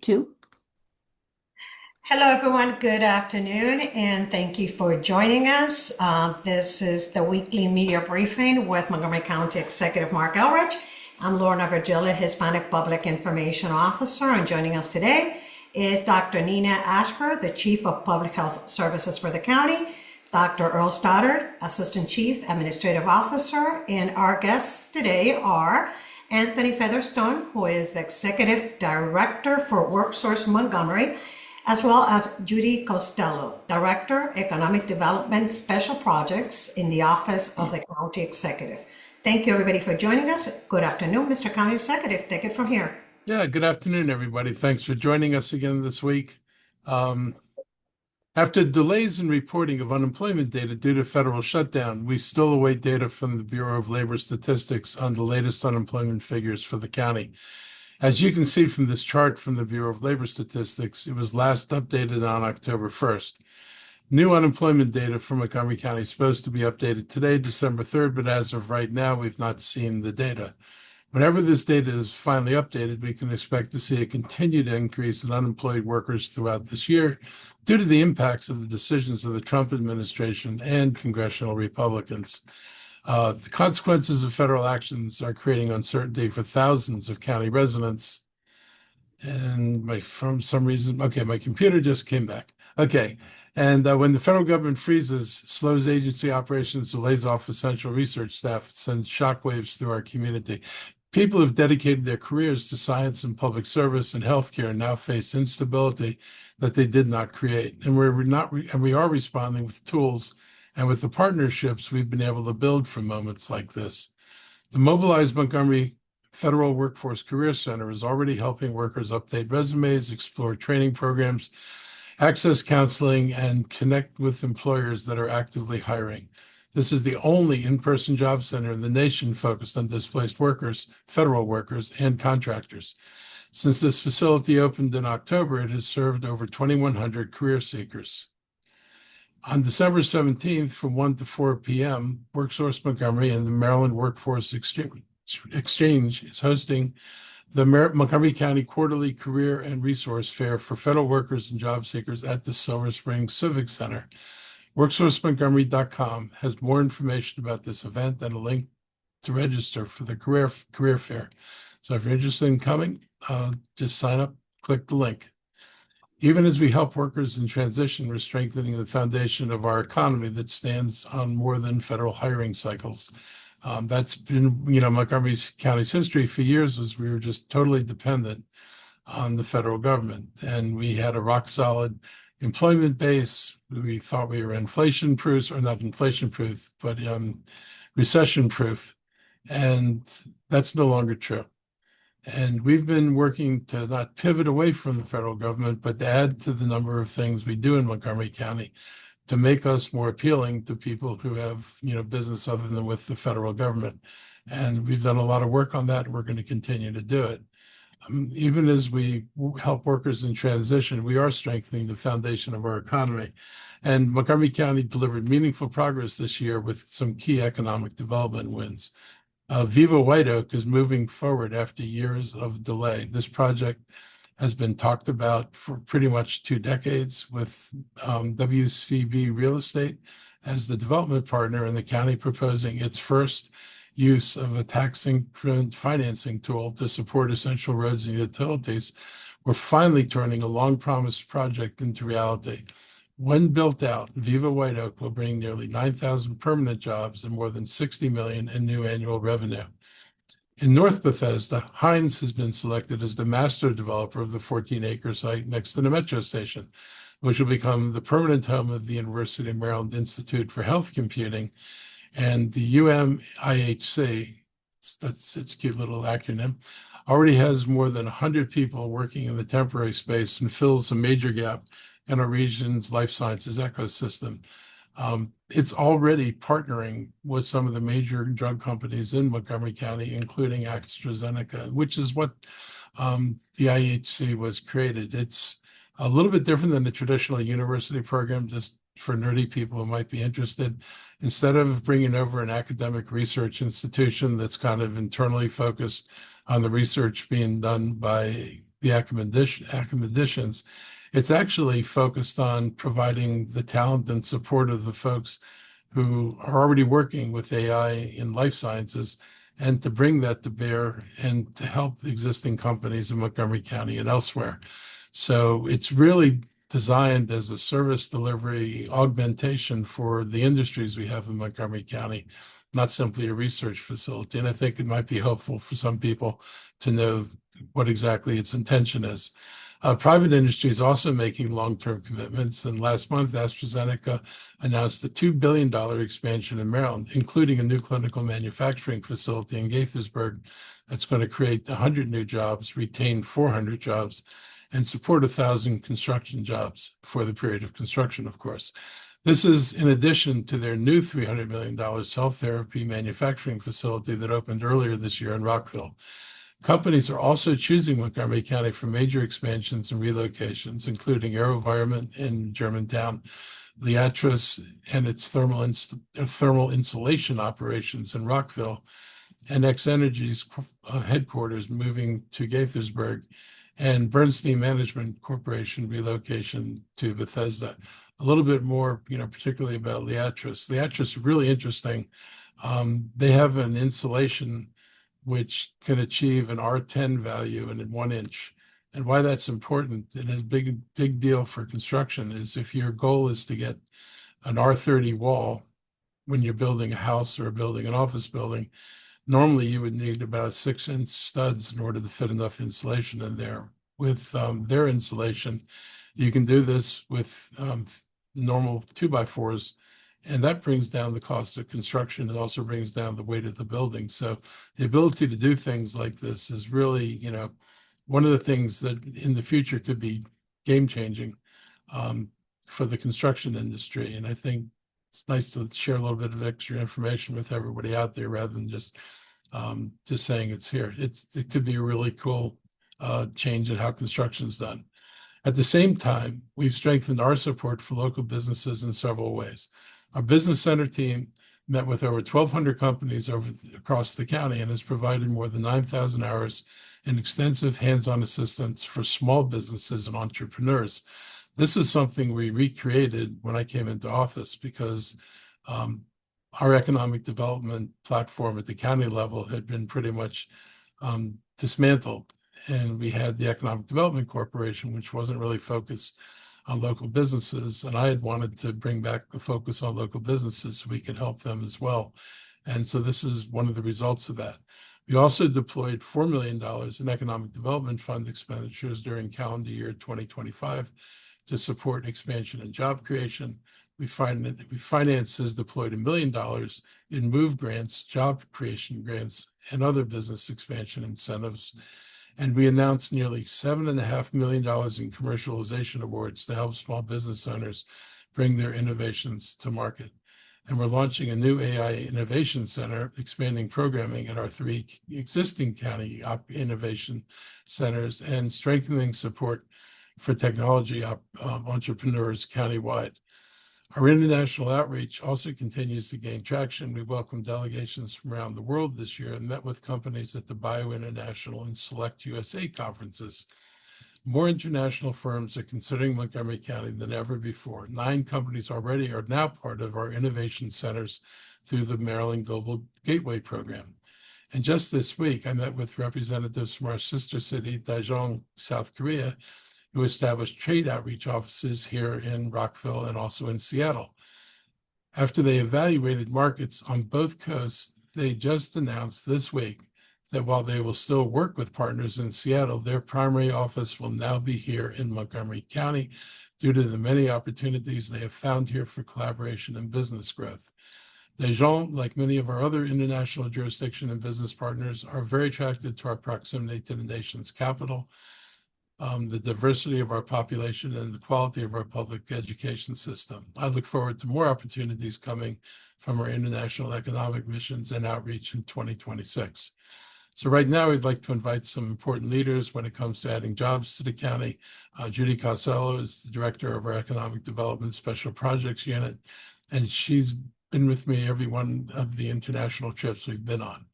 Two. Hello, everyone. Good afternoon, and thank you for joining us. This is the weekly media briefing with Montgomery County Executive Marc Elrich. I'm Lorna Virgilio, Hispanic Public Information Officer, and joining us today is Dr. Nina Ashford, the Chief of Public Health Services for the county, Dr. Earl Stoddard, Assistant Chief Administrative Officer, and our guests today are Anthony Featherstone, who is the Executive Director for WorkSource Montgomery, as well as Judy Costello, Director, Economic Development Special Projects in the Office of the County Executive. Thank you, everybody, for joining us. Good afternoon, Mr. County Executive. Take it from here. Yeah, good afternoon, everybody. Thanks for joining us again this week. After delays in reporting of unemployment data due to federal shutdown, we still await data from the Bureau of Labor Statistics on the latest unemployment figures for the county. As you can see from this chart from the Bureau of Labor Statistics, it was last updated on October 1st. New unemployment data from Montgomery County is supposed to be updated today, December 3rd, but as of right now, we've not seen the data. Whenever this data is finally updated, we can expect to see a continued increase in unemployed workers throughout this year due to the impacts of the decisions of the Trump administration and congressional Republicans. The consequences of federal actions are creating uncertainty for thousands of county residents. And from some reason, my computer just came back. And when the federal government freezes, slows agency operations, lays off essential research staff, it sends shockwaves through our community. People who've dedicated their careers to science and public service and healthcare now face instability that they did not create. And we are responding with tools and with the partnerships we've been able to build from moments like this. The Mobilized Montgomery Federal Workforce Career Center is already helping workers update resumes, explore training programs, access counseling, and connect with employers that are actively hiring. This is the only in-person job center in the nation focused on displaced workers, federal workers, and contractors. Since this facility opened in October, it has served over 2,100 career seekers. On December 17th, from 1 to 4 p.m., WorkSource Montgomery and the Maryland Workforce Exchange is hosting the Montgomery County Quarterly Career and Resource Fair for federal workers and job seekers at the Silver Spring Civic Center. WorkSourceMontgomery.com has more information about this event and a link to register for the career fair. So if you're interested in coming, just sign up, click the link. Even as we help workers in transition, we're strengthening the foundation of our economy that stands on more than federal hiring cycles. That's been, Montgomery County's history for years was we were just totally dependent on the federal government. And we had a rock solid employment base. We thought we were inflation-proof, or not inflation-proof, but recession-proof. And that's no longer true. And we've been working to not pivot away from the federal government, but to add to the number of things we do in Montgomery County to make us more appealing to people who have, business other than with the federal government. And we've done a lot of work on that, and we're going to continue to do it. Even as we help workers in transition, we are strengthening the foundation of our economy. And Montgomery County delivered meaningful progress this year with some key economic development wins. Viva White Oak is moving forward after years of delay. This project has been talked about for pretty much 2 decades, with WCB Real Estate as the development partner and the county proposing its first use of a tax-increment financing tool to support essential roads and utilities. We're finally turning a long-promised project into reality. When built out, Viva White Oak will bring nearly 9,000 permanent jobs and more than $60 million in new annual revenue. In North Bethesda, Hines has been selected as the master developer of the 14-acre site next to the metro station, which will become the permanent home of the University of Maryland Institute for Health Computing and the UMIHC. That's its cute little acronym. Already has more than 100 people working in the temporary space and fills a major gap in our region's life sciences ecosystem. It's already partnering with some of the major drug companies in Montgomery County, including AstraZeneca, which is what the IHC was created. It's a little bit different than the traditional university program, just for nerdy people who might be interested. Instead of bringing over an academic research institution that's kind of internally focused on the research being done by the academicians. It's actually focused on providing the talent and support of the folks who are already working with AI in life sciences and to bring that to bear and to help existing companies in Montgomery County and elsewhere. So it's really designed as a service delivery augmentation for the industries we have in Montgomery County, not simply a research facility. And I think it might be helpful for some people to know what exactly its intention is. Private industry is also making long-term commitments. And last month, AstraZeneca announced a $2 billion expansion in Maryland, including a new clinical manufacturing facility in Gaithersburg that's going to create 100 new jobs, retain 400 jobs, and support 1,000 construction jobs for the period of construction, of course. This is in addition to their new $300 million cell therapy manufacturing facility that opened earlier this year in Rockville. Companies are also choosing Montgomery County for major expansions and relocations, including AeroVironment in Germantown, Liatris and its thermal insulation operations in Rockville, and X-Energy's headquarters moving to Gaithersburg, and Bernstein Management Corporation relocation to Bethesda. A little bit more, particularly about Liatris. Liatris is really interesting. They have an insulation which can achieve an R10 value in 1 inch. And why that's important and a big deal for construction is if your goal is to get an R30 wall when you're building a house or building an office building, normally you would need about 6-inch studs in order to fit enough insulation in there. With their insulation, you can do this with normal 2x4s, and that brings down the cost of construction. It also brings down the weight of the building. So the ability to do things like this is really, one of the things that in the future could be game changing for the construction industry. And I think it's nice to share a little bit of extra information with everybody out there rather than just saying it's here. It could be a really cool change in how construction is done. At the same time, we've strengthened our support for local businesses in several ways. Our business center team met with over 1,200 companies across the county and has provided more than 9,000 hours in extensive hands-on assistance for small businesses and entrepreneurs. This is something we recreated when I came into office because our economic development platform at the county level had been pretty much dismantled. And we had the Economic Development Corporation, which wasn't really focused on local businesses. And I had wanted to bring back the focus on local businesses so we could help them as well. And so this is one of the results of that. We also deployed $4 million in economic development fund expenditures during calendar year 2025 to support expansion and job creation. Finances deployed $1 million in MOVE grants, job creation grants, and other business expansion incentives. And we announced nearly $7.5 million in commercialization awards to help small business owners bring their innovations to market. And we're launching a new AI Innovation Center, expanding programming at our 3 existing county innovation centers and strengthening support for technology entrepreneurs countywide. Our international outreach also continues to gain traction. We welcome delegations from around the world this year and met with companies at the Bio International and Select USA conferences. More international firms are considering Montgomery County than ever before. 9 companies already are now part of our innovation centers through the Maryland Global Gateway Program. And just this week, I met with representatives from our sister city, Daejeon, South Korea, who established trade outreach offices here in Rockville and also in Seattle. After they evaluated markets on both coasts, they just announced this week that while they will still work with partners in Seattle, their primary office will now be here in Montgomery County due to the many opportunities they have found here for collaboration and business growth. Daejeon, like many of our other international jurisdiction and business partners, are very attracted to our proximity to the nation's capital, the diversity of our population, and the quality of our public education system. I look forward to more opportunities coming from our international economic missions and outreach in 2026. So right now, we'd like to invite some important leaders when it comes to adding jobs to the county. Judy Costello is the director of our Economic Development Special Projects Unit, and she's been with me every one of the international trips we've been on.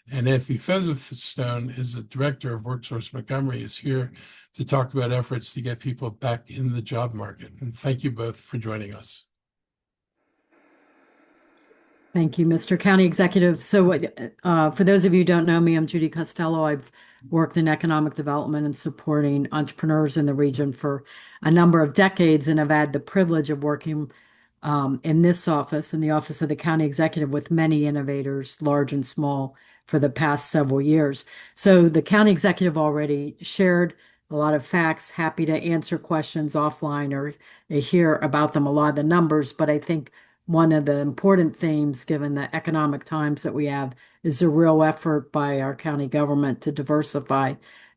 And Anthony Featherstone is the director of Workforce Montgomery, is here to talk about efforts to get people back in the job market. And thank you both for joining us. Thank you, Mr. County Executive. So, for those of you who don't know me, I'm Judy Costello. I've worked in economic development and supporting entrepreneurs in the region for a number of decades, and I've had the privilege of working in this office, in the office of the county executive, with many innovators, large and small, for the past several years. So, the county executive already shared a lot of facts. Happy to answer questions offline or hear about them, a lot of the numbers, but I think one of the important themes, given the economic times that we have, is a real effort by our county government to diversify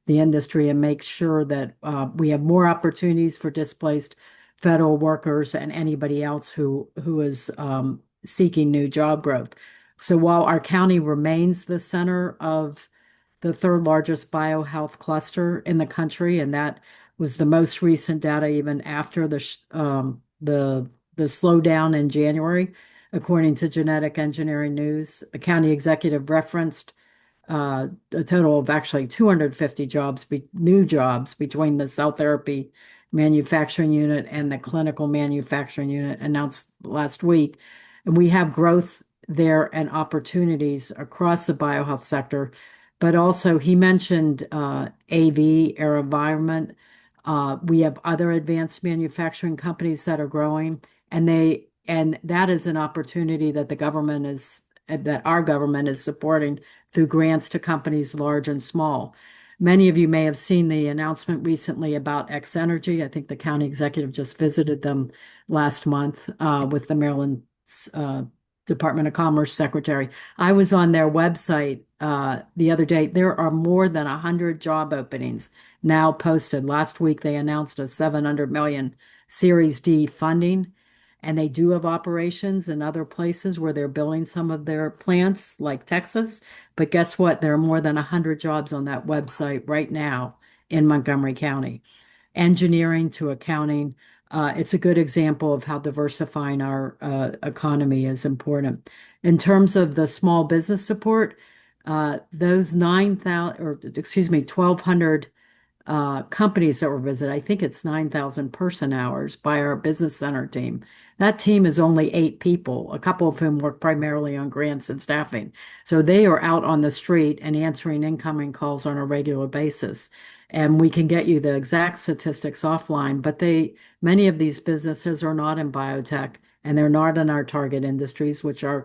the industry and make sure that we have more opportunities for displaced federal workers and anybody else who is seeking new job growth. So while our county remains the center of the third largest biohealth cluster in the country, and that was the most recent data, even after the slowdown in January, according to Genetic Engineering News. The county executive referenced a total of actually 250 new jobs between the cell therapy manufacturing unit and the clinical manufacturing unit announced last week. And we have growth there and opportunities across the biohealth sector. But also, he mentioned AV, AeroVironment. We have other advanced manufacturing companies that are growing, and that is an opportunity that our government is supporting through grants to companies large and small. Many of you may have seen the announcement recently about X Energy. I think the county executive just visited them last month with the Maryland Department of Commerce secretary. I was on their website the other day. There are more than 100 job openings now posted. Last week, they announced a $700 million Series D funding, and they do have operations in other places where they're building some of their plants, like Texas. But guess what? There are more than 100 jobs on that website right now in Montgomery County. Engineering to accounting. It's a good example of how diversifying our economy is important. In terms of the small business support, those 1,200 companies that were visited, I think it's 9,000 person hours by our business center team. That team is only 8 people, a couple of whom work primarily on grants and staffing. So they are out on the street and answering incoming calls on a regular basis. And we can get you the exact statistics offline, but many of these businesses are not in biotech, and they're not in our target industries, which our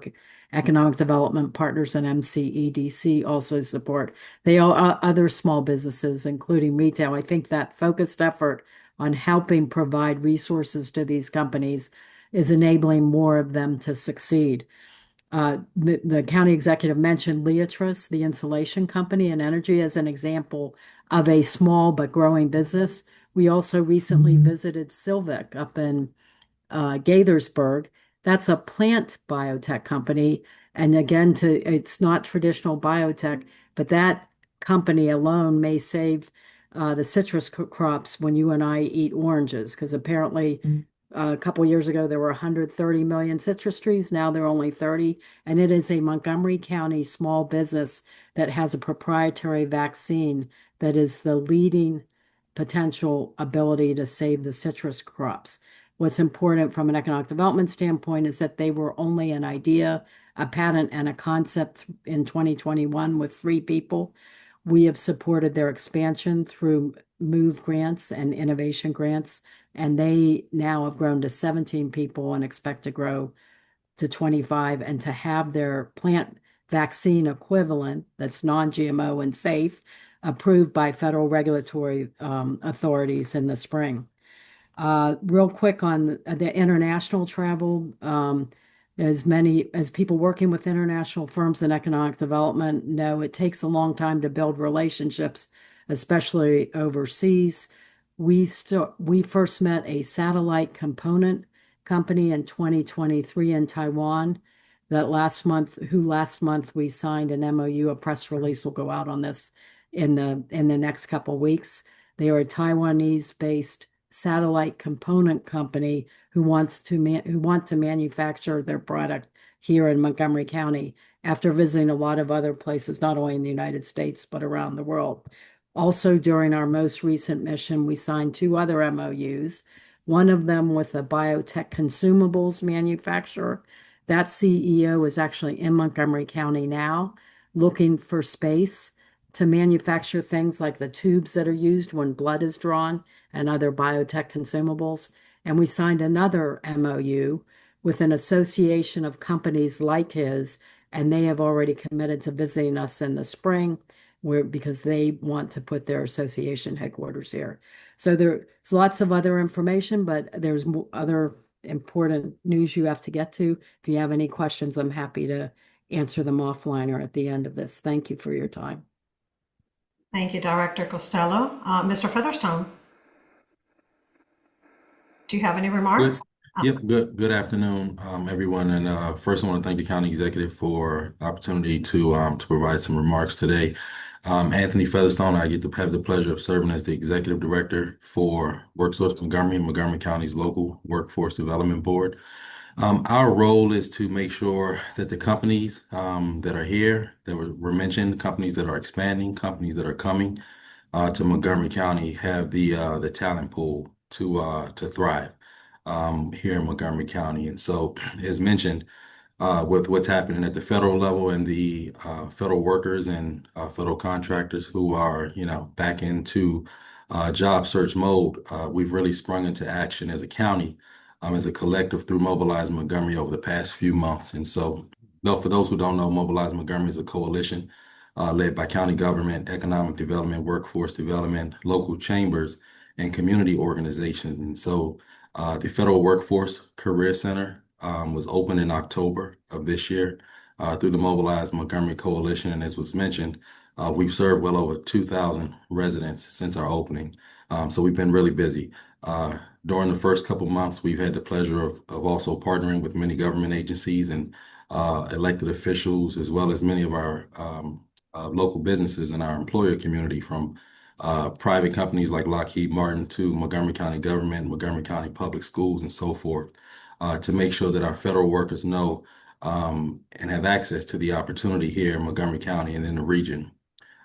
economic development partners and MCEDC also support. They are other small businesses, including retail. I think that focused effort on helping provide resources to these companies is enabling more of them to succeed. The county executive mentioned Leatrice, the insulation company and energy, as an example of a small but growing business. We also recently visited Silvic up in Gaithersburg. That's a plant biotech company. And again, it's not traditional biotech, but that company alone may save the citrus crops when you and I eat oranges, because apparently a couple years ago there were 130 million citrus trees. Now there are only 30. And it is a Montgomery County small business that has a proprietary vaccine that is the leading potential ability to save the citrus crops. What's important from an economic development standpoint is that they were only an idea, a patent, and a concept in 2021 with 3 people. We have supported their expansion through MOVE grants and innovation grants, and they now have grown to 17 people and expect to grow to 25, and to have their plant vaccine equivalent that's non-GMO and safe approved by federal regulatory authorities in the spring. Real quick on the international travel, as people working with international firms in economic development know, it takes a long time to build relationships, especially overseas. We first met a satellite component company in 2023 in Taiwan. Last month we signed an MOU. A press release will go out on this in the next couple of weeks. They are a Taiwanese-based satellite component company who want to manufacture their product here in Montgomery County after visiting a lot of other places, not only in the United States, but around the world. Also, during our most recent mission, we signed two other MOUs, one of them with a biotech consumables manufacturer. That CEO is actually in Montgomery County now, looking for space to manufacture things like the tubes that are used when blood is drawn and other biotech consumables. And we signed another MOU with an association of companies like his, and they have already committed to visiting us in the spring because they want to put their association headquarters here. So there's lots of other information, but there's other important news you have to get to. If you have any questions, I'm happy to answer them offline or at the end of this. Thank you for your time. Thank you, Director Costello. Mr. Featherstone, do you have any remarks? Yep. Good afternoon, everyone. And first, I want to thank the county executive for the opportunity to provide some remarks today. Anthony Featherstone, I get to have the pleasure of serving as the executive director for WorkSource Montgomery County's local workforce development board. Our role is to make sure that the companies that are here, that were mentioned, companies that are expanding, companies that are coming to Montgomery County, have the talent pool to thrive here in Montgomery County. And so, as mentioned, with what's happening at the federal level and the federal workers and federal contractors who are, back into job search mode, we've really sprung into action as a county, as a collective through Mobilize Montgomery over the past few months. And so, though, for those who don't know, Mobilize Montgomery is a coalition led by county government, economic development, workforce development, local chambers, and community organizations. And so, the Federal Workforce Career Center was opened in October of this year through the Mobilize Montgomery Coalition. And as was mentioned, we've served well over 2,000 residents since our opening. So we've been really busy. During the first couple months, we've had the pleasure of also partnering with many government agencies and elected officials, as well as many of our local businesses in our employer community, from private companies like Lockheed Martin to Montgomery County government, Montgomery County public schools, and so forth, to make sure that our federal workers know and have access to the opportunity here in Montgomery County and in the region.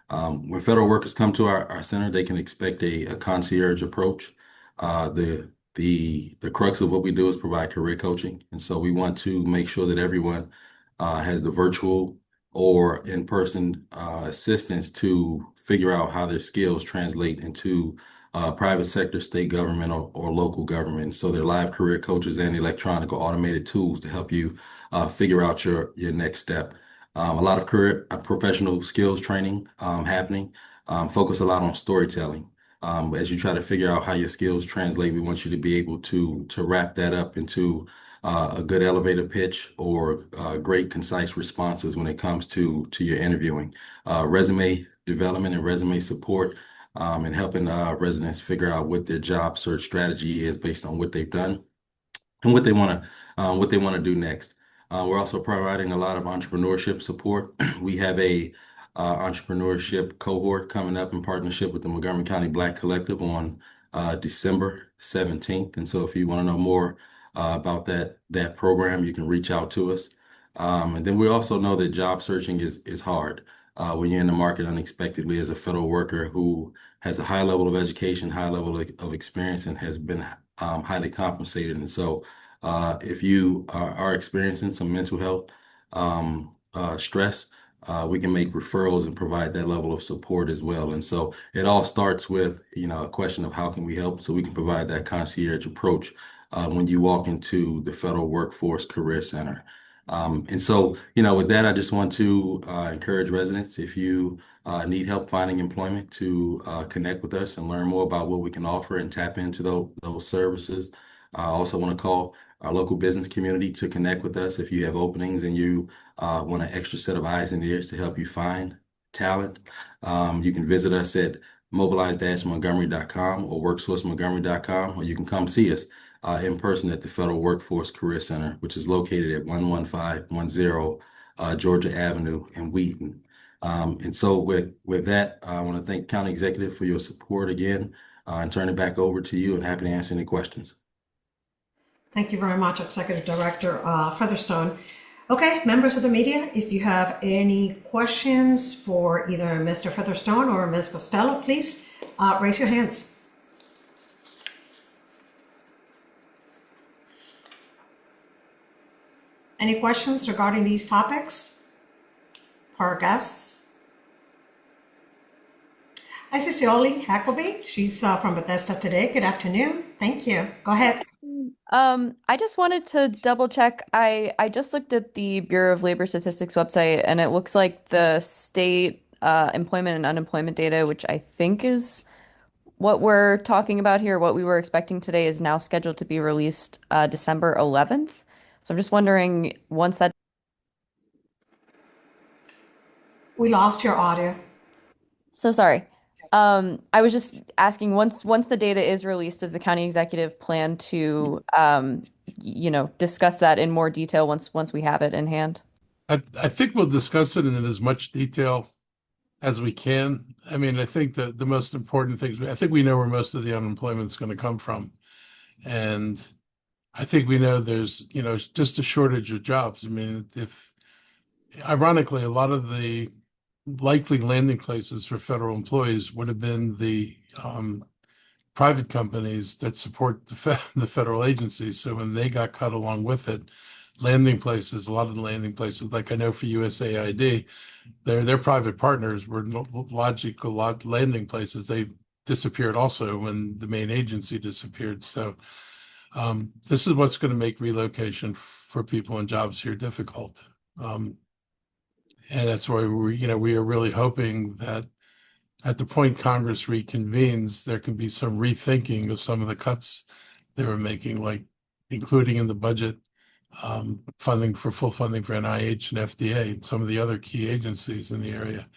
When federal workers come to our center, they can expect a concierge approach. The crux of what we do is provide career coaching. And so we want to make sure that everyone has the virtual or in-person assistance to figure out how their skills translate into private sector, state government, or local government. So they're live career coaches and electronic or automated tools to help you figure out your next step. A lot of career professional skills training happening. Focus a lot on storytelling. As you try to figure out how your skills translate, we want you to be able to wrap that up into a good elevator pitch or great concise responses when it comes to your interviewing. Resume development and resume support, and helping residents figure out what their job search strategy is based on what they've done and what they want to do next. We're also providing a lot of entrepreneurship support. We have a entrepreneurship cohort coming up in partnership with the Montgomery County Black Collective on December 17th. And so if you want to know more about that program, you can reach out to us. And then we also know that job searching is hard when you're in the market unexpectedly as a federal worker who has a high level of education, high level of experience, and has been highly compensated. And so if you are experiencing some mental health stress, we can make referrals and provide that level of support as well. And so it all starts with, a question of how can we help, so we can provide that concierge approach when you walk into the Federal Workforce Career Center. And so, with that, I just want to encourage residents, if you need help finding employment, to connect with us and learn more about what we can offer and tap into those services. I also want to call our local business community to connect with us if you have openings and you want an extra set of eyes and ears to help you find talent. You can visit us at mobilize-montgomery.com or worksourcemontgomery.com, or you can come see us in person at the Federal Workforce Career Center, which is located at 11510 Georgia Avenue in Wheaton. And so with that, I want to thank County Executive for your support again. and turn it back over to you and happy to answer any questions. Thank you very much, Executive Director Featherstone. Okay, members of the media, if you have any questions for either Mr. Featherstone or Ms. Costello, please raise your hands. Any questions regarding these topics for our guests? I see Sioli Hackleby. She's from Bethesda today. Good afternoon. Thank you. Go ahead. I just wanted to double check. I just looked at the Bureau of Labor Statistics website, and it looks like the state employment and unemployment data, which I think is what we're talking about here, what we were expecting today, is now scheduled to be released December 11th. So I'm just wondering, once that. We lost your audio. So sorry. I was just asking, once the data is released, does the county executive plan to discuss that in more detail once we have it in hand? I think we'll discuss it in as much detail as we can. I mean, I think the most important things, I think we know where most of the unemployment is going to come from. And I think we know there's, just a shortage of jobs. I mean, ironically, a lot of the likely landing places for federal employees would have been the private companies that support the federal agencies. So when they got cut along with it, landing places, a lot of the landing places, like I know for USAID, their private partners were logical landing places. They disappeared also when the main agency disappeared. So this is what's going to make relocation for people and jobs here difficult. And that's why we are really hoping that at the point Congress reconvenes, there can be some rethinking of some of the cuts they were making, like including in the budget full funding for NIH and FDA and some of the other key agencies in the area.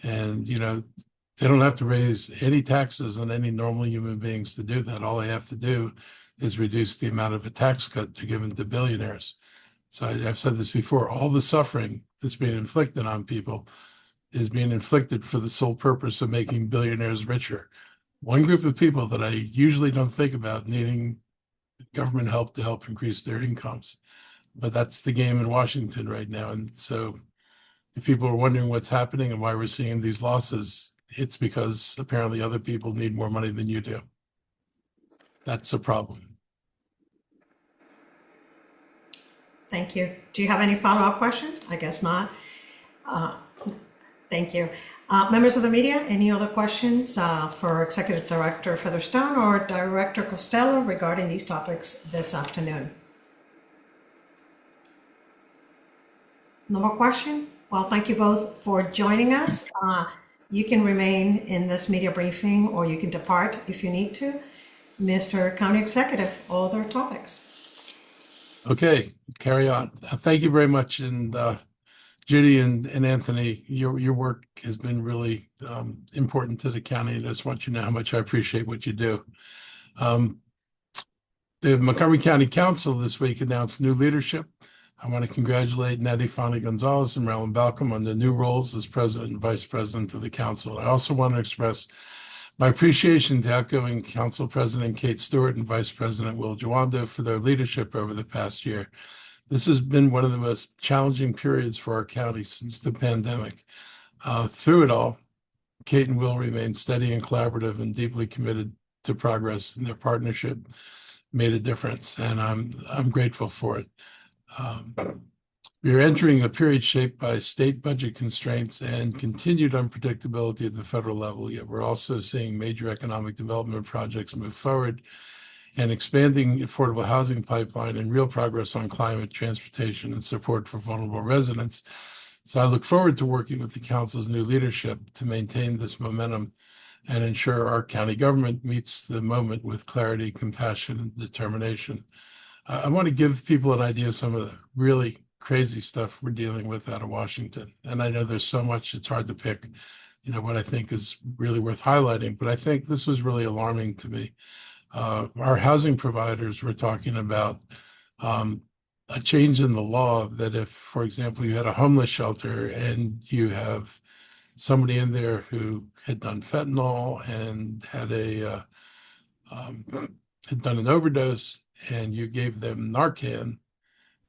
And, they don't have to raise any taxes on any normal human beings to do that. All they have to do is reduce the amount of a tax cut they're given to billionaires. So I've said this before, all the suffering that's being inflicted on people is being inflicted for the sole purpose of making billionaires richer. One group of people that I usually don't think about needing government help to help increase their incomes. But that's the game in Washington right now. And so if people are wondering what's happening and why we're seeing these losses, it's because apparently other people need more money than you do. That's a problem. Thank you. Do you have any follow-up questions? I guess not. Thank you. Members of the media, any other questions for Executive Director Featherstone or Director Costello regarding these topics this afternoon? No more question? Well, thank you both for joining us. You can remain in this media briefing or you can depart if you need to. Mr. County Executive, other topics. Okay, carry on. Thank you very much. And Judy and Anthony, your work has been really important to the county. And I just want you to know how much I appreciate what you do. The Montgomery County Council this week announced new leadership. I want to congratulate Natty Fani Gonzalez and Marilyn Balcom on the new roles as president and vice president of the council. I also want to express my appreciation to outgoing council president Kate Stewart and vice president Will Jawando for their leadership over the past year. This has been one of the most challenging periods for our county since the pandemic. Through it all, Kate and Will remain steady and collaborative and deeply committed to progress, and their partnership made a difference, and I'm grateful for it. We are entering a period shaped by state budget constraints and continued unpredictability at the federal level, yet we're also seeing major economic development projects move forward and expanding affordable housing pipeline and real progress on climate, transportation, and support for vulnerable residents. So I look forward to working with the council's new leadership to maintain this momentum and ensure our county government meets the moment with clarity, compassion, and determination. I want to give people an idea of some of the really crazy stuff we're dealing with out of Washington. And I know there's so much, it's hard to pick, what I think is really worth highlighting, but I think this was really alarming to me. Our housing providers were talking about a change in the law that if, for example, you had a homeless shelter and you have somebody in there who had done fentanyl and had a had done an overdose and you gave them Narcan,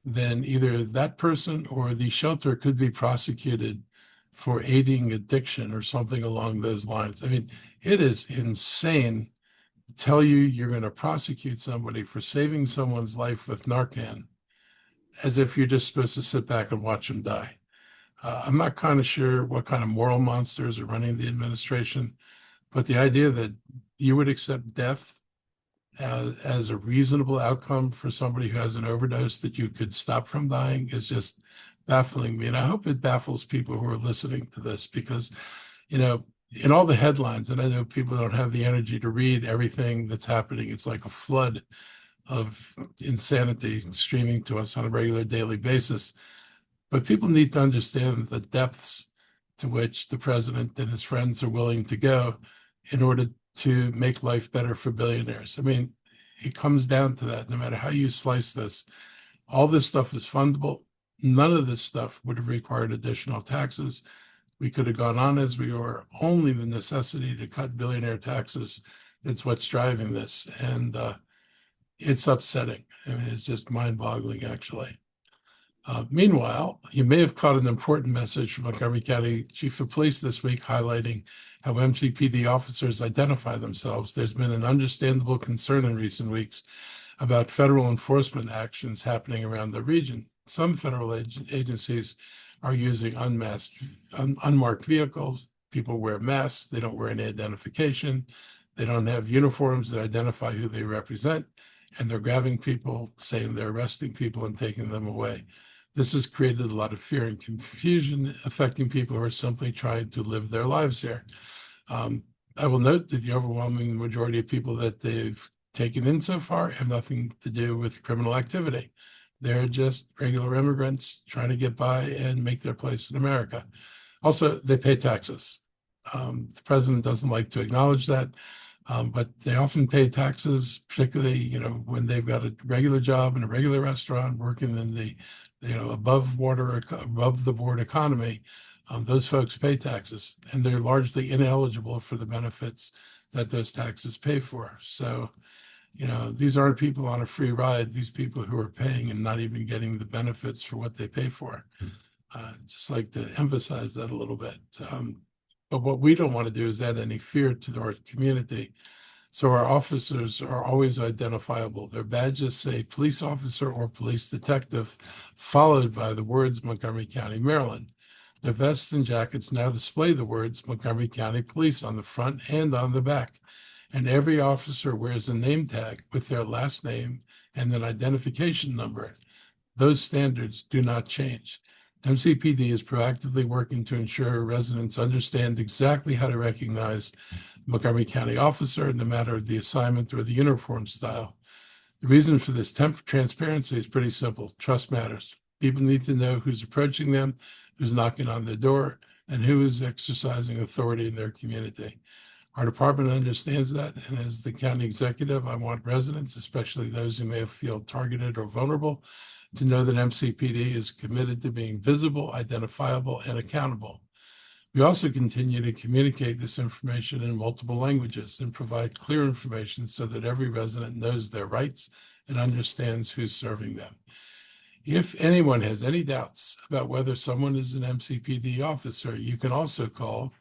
then either that person or the shelter could be prosecuted for aiding addiction or something along those lines. I mean, it is insane to tell you you're going to prosecute somebody for saving someone's life with Narcan as if you're just supposed to sit back and watch them die. I'm not kind of sure what kind of moral monsters are running the administration, but the idea that you would accept death as a reasonable outcome for somebody who has an overdose that you could stop from dying is just baffling me. And I hope it baffles people who are listening to this because, in all the headlines, and I know people don't have the energy to read everything that's happening. It's like a flood of insanity streaming to us on a regular daily basis. But people need to understand the depths to which the president and his friends are willing to go in order to make life better for billionaires. I mean, it comes down to that. No matter how you slice this, all this stuff is fundable. None of this stuff would have required additional taxes. We could have gone on as we were. Only the necessity to cut billionaire taxes is what's driving this. And it's upsetting. I mean, it's just mind-boggling, actually. Meanwhile, you may have caught an important message from Montgomery County Chief of Police this week highlighting how MCPD officers identify themselves. There's been an understandable concern in recent weeks about federal enforcement actions happening around the region. Some federal agencies are using unmarked vehicles. People wear masks. They don't wear any identification. They don't have uniforms that identify who they represent. And they're grabbing people, saying they're arresting people and taking them away. This has created a lot of fear and confusion, affecting people who are simply trying to live their lives here. I will note that the overwhelming majority of people that they've taken in so far have nothing to do with criminal activity. They're just regular immigrants trying to get by and make their place in America. Also, they pay taxes. The president doesn't like to acknowledge that, but they often pay taxes, particularly, when they've got a regular job in a regular restaurant, working in the, above the board economy. Those folks pay taxes, and they're largely ineligible for the benefits that those taxes pay for. So, these aren't people on a free ride. These people who are paying and not even getting the benefits for what they pay for. Just like to emphasize that a little bit. But what we don't want to do is add any fear to our community. So our officers are always identifiable. Their badges say police officer or police detective, followed by the words Montgomery County, Maryland. Their vests and jackets now display the words Montgomery County Police on the front and on the back. And every officer wears a name tag with their last name and an identification number. Those standards do not change. MCPD is proactively working to ensure residents understand exactly how to recognize Montgomery County officer, no matter the assignment or the uniform style. The reason for this transparency is pretty simple. Trust matters. People need to know who's approaching them, who's knocking on their door, and who is exercising authority in their community. Our department understands that, and as the county executive, I want residents, especially those who may feel targeted or vulnerable, to know that MCPD is committed to being visible, identifiable, and accountable. We also continue to communicate this information in multiple languages and provide clear information so that every resident knows their rights and understands who's serving them. If anyone has any doubts about whether someone is an MCPD officer, you can also call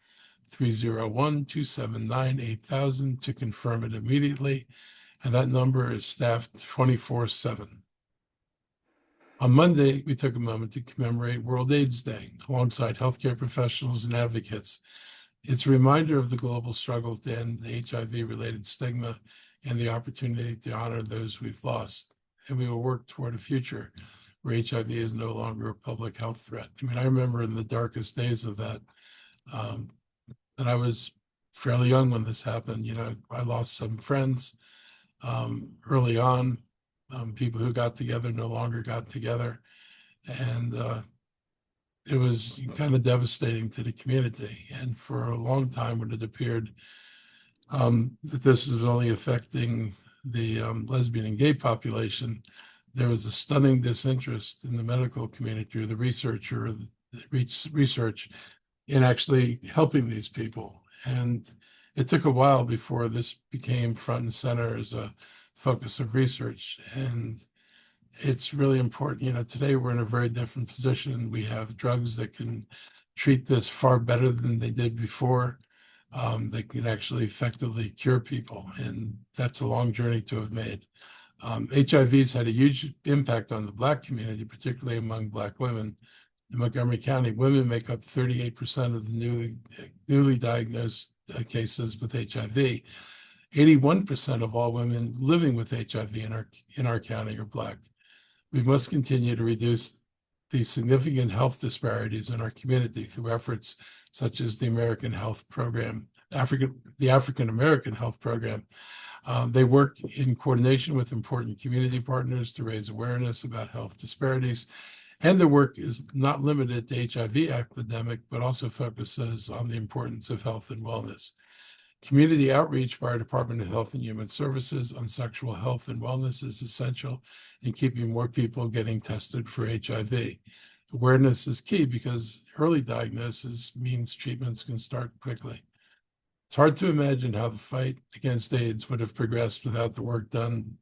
301-279-8000 to confirm it immediately, and that number is staffed 24/7. On Monday, we took a moment to commemorate World AIDS Day alongside healthcare professionals and advocates. It's a reminder of the global struggle to end the HIV-related stigma and the opportunity to honor those we've lost. And we will work toward a future where HIV is no longer a public health threat. I mean, I remember in the darkest days of that, and I was fairly young when this happened. I lost some friends early on. People who got together no longer got together. And it was kind of devastating to the community. And for a long time, when it appeared that this was only affecting the lesbian and gay population, there was a stunning disinterest in the medical community or the research in actually helping these people. And It took a while before this became front and center as a focus of research, and it's really important. Today we're in a very different position. We have drugs that can treat this far better than they did before. They can actually effectively cure people, and that's a long journey to have made. HIV's had a huge impact on the Black community, particularly among Black women. In Montgomery County, women make up 38% of the newly diagnosed cases with HIV. 81% of all women living with HIV in our county are Black. We must continue to reduce the significant health disparities in our community through efforts such as the American Health Program, the African American Health Program. They work in coordination with important community partners to raise awareness about health disparities. And their work is not limited to HIV epidemic, but also focuses on the importance of health and wellness. Community outreach by our Department of Health and Human Services on sexual health and wellness is essential in keeping more people getting tested for HIV. Awareness is key because early diagnosis means treatments can start quickly. It's hard to imagine how the fight against AIDS would have progressed without the work done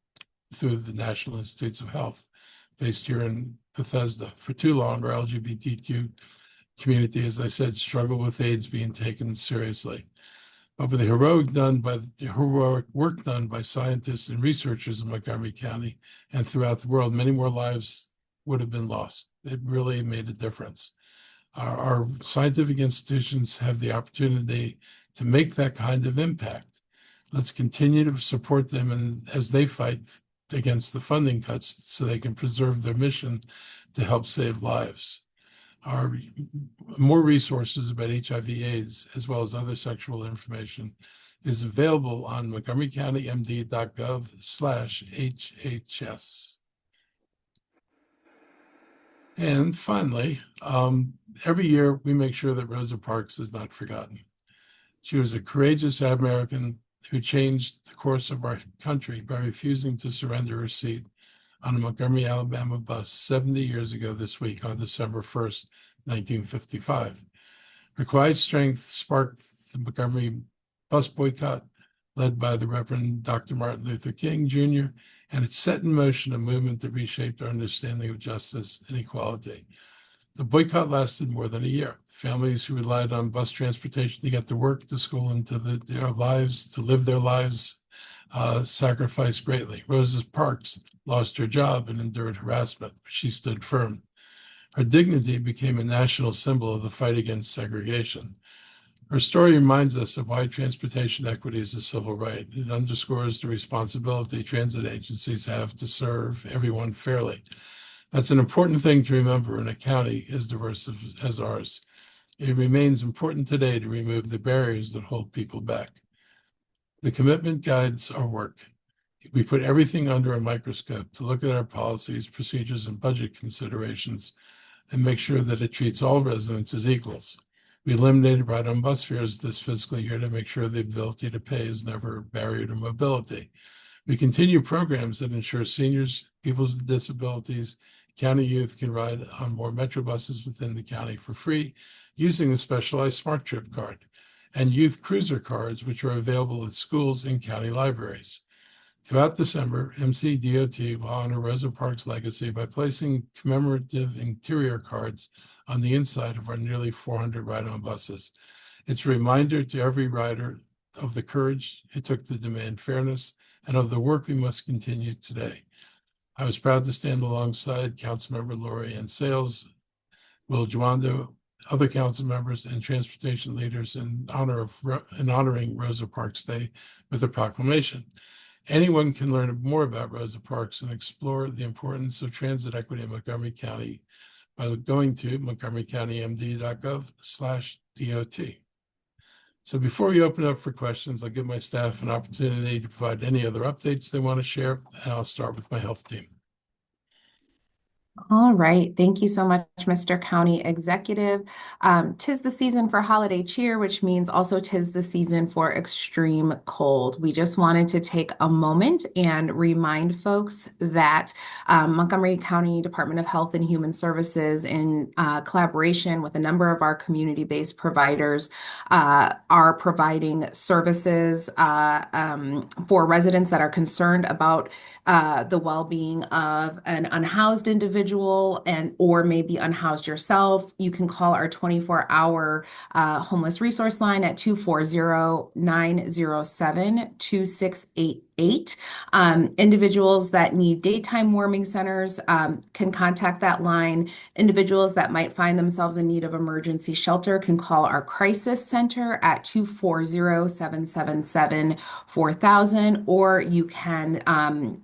through the National Institutes of Health, based here in Bethesda. For too long, our LGBTQ community, as I said, struggled with AIDS being taken seriously. But with the heroic work done by scientists and researchers in Montgomery County and throughout the world, many more lives would have been lost. It really made a difference. Our scientific institutions have the opportunity to make that kind of impact. Let's continue to support them as they fight against the funding cuts so they can preserve their mission to help save lives. More resources about HIV/AIDS, as well as other sexual information, is available on montgomerycountymd.gov/HHS. And finally, every year we make sure that Rosa Parks is not forgotten. She was a courageous American who changed the course of our country by refusing to surrender her seat on a Montgomery, Alabama bus 70 years ago this week on December 1st, 1955. Her quiet strength sparked the Montgomery bus boycott led by the Reverend Dr. Martin Luther King Jr., and it set in motion a movement that reshaped our understanding of justice and equality. The boycott lasted more than a year. Families who relied on bus transportation to get to work, to school, and to their lives, to live their lives, sacrificed greatly. Rosa Parks lost her job and endured harassment, but she stood firm. Her dignity became a national symbol of the fight against segregation. Her story reminds us of why transportation equity is a civil right. It underscores the responsibility transit agencies have to serve everyone fairly. That's an important thing to remember in a county as diverse as ours. It remains important today to remove the barriers that hold people back. The commitment guides our work. We put everything under a microscope to look at our policies, procedures, and budget considerations and make sure that it treats all residents as equals. We eliminated ride-on bus fares this fiscal year to make sure the ability to pay is never a barrier to mobility. We continue programs that ensure seniors, people with disabilities, county youth can ride on more Metro buses within the county for free using a specialized Smart Trip card, and youth cruiser cards, which are available at schools and county libraries. Throughout December, MCDOT will honor Rosa Parks' legacy by placing commemorative interior cards on the inside of our nearly 400 ride-on buses. It's a reminder to every rider of the courage it took to demand fairness and of the work we must continue today. I was proud to stand alongside Councilmember Lori Ann Sales, Will Juando, other council members, and transportation leaders in honoring Rosa Parks Day with a proclamation. Anyone can learn more about Rosa Parks and explore the importance of transit equity in Montgomery County by going to montgomerycountymd.gov/DOT. So before we open up for questions, I'll give my staff an opportunity to provide any other updates they want to share, and I'll start with my health team. All right. Thank you so much, Mr. County Executive. Tis the season for holiday cheer, which means also tis the season for extreme cold. We just wanted to take a moment and remind folks that Montgomery County Department of Health and Human Services, in collaboration with a number of our community-based providers, are providing services for residents that are concerned about the well-being of an unhoused individual and or maybe unhoused yourself. You can call our 24-hour homeless resource line at 240-907-2688. Individuals that need daytime warming centers can contact that line. Individuals that might find themselves in need of emergency shelter can call our crisis center at 240-777-4000, or you can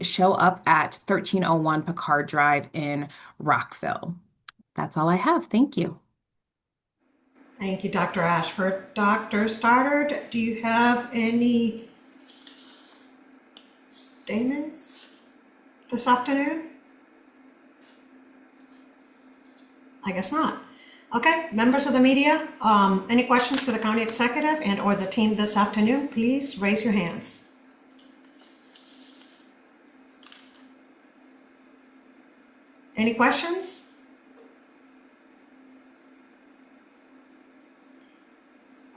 show up at 1301 Picard Drive in Rockville. That's all I have. Thank you. Thank you, Dr. Ashford. Dr. Stoddard, do you have any statements this afternoon? I guess not. Okay, members of the media, any questions for the county executive and or the team this afternoon, please raise your hands. Any questions?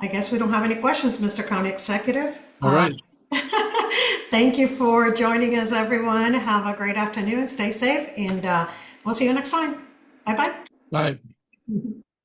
I guess we don't have any questions, Mr. County Executive. All right. Thank you for joining us, everyone. Have a great afternoon. Stay safe, and we'll see you next time. Bye-bye. Bye.